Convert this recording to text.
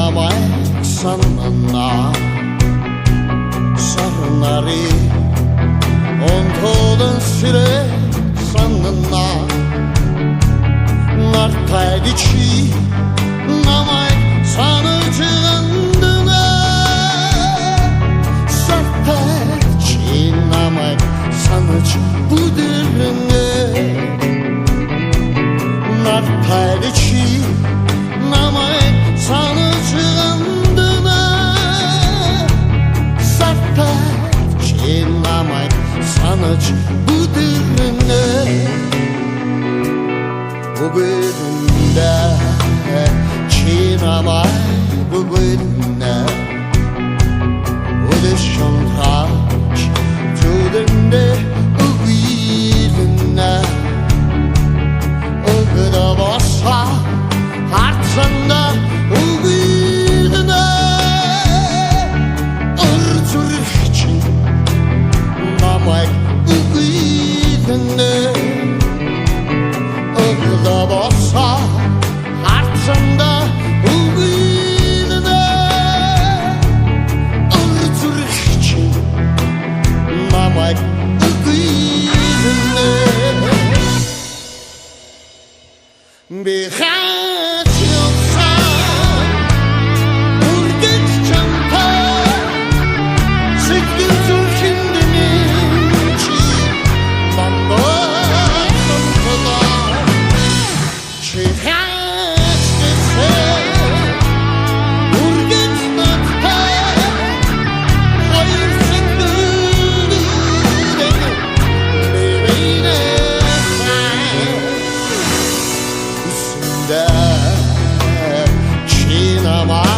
намайг санана сарнари онтодан сирэ санана нартай чи намайг санаж андана сартай чи намайг санаж бүдэрнэ нартай чи намайг санаж андана сартай чи намайг санаж бүдэрнэ бүгдэ чи намайг бүгдэ өдөшөн хач зүдэндэ үгүйдэнэ өгдө босса харцанда үгүйдэнэ өрзүрхчин намайг үгүйдэнэ өгдө босса харцанда үгүйдэнэ өрзүрхчин намайг үгүйдэнэ би хач ёсан үргэж чамтай сэтгэл зүрхэндээ чи бамбаа чи хач гэсэн үргэж надтай хоёр сэтгэлдээ чи намайг